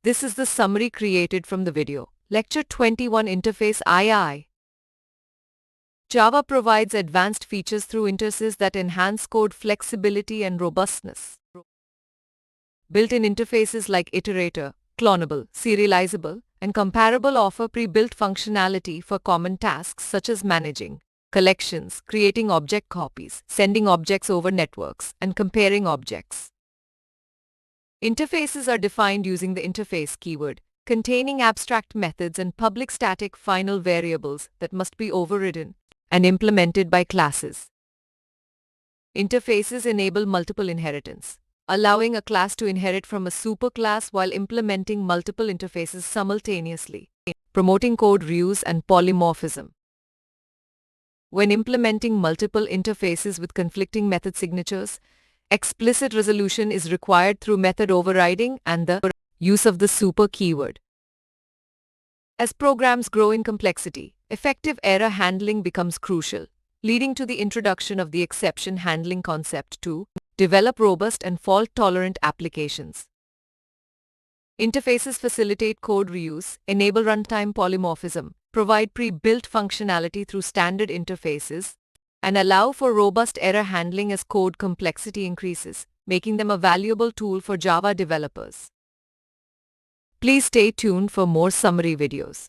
This is the summary created from the video. Lecture 21 Interface II. Java provides advanced features through interfaces that enhance code flexibility and robustness. Built-in interfaces like iterator, clonable, serializable, and comparable offer pre-built functionality for common tasks such as managing collections, creating object copies, sending objects over networks, and comparing objects. Interfaces are defined using the interface keyword, containing abstract methods and public static final variables that must be overridden and implemented by classes. Interfaces enable multiple inheritance, allowing a class to inherit from a superclass while implementing multiple interfaces simultaneously, promoting code reuse and polymorphism. When implementing multiple interfaces with conflicting method signatures, explicit resolution is required through method overriding and the use of the super keyword. As programs grow in complexity, effective error handling becomes crucial, leading to the introduction of the exception handling concept to develop robust and fault-tolerant applications. Interfaces facilitate code reuse, enable runtime polymorphism, provide pre-built functionality through standard interfaces, and allow for robust error handling as code complexity increases, making them a valuable tool for Java developers. Please stay tuned for more summary videos.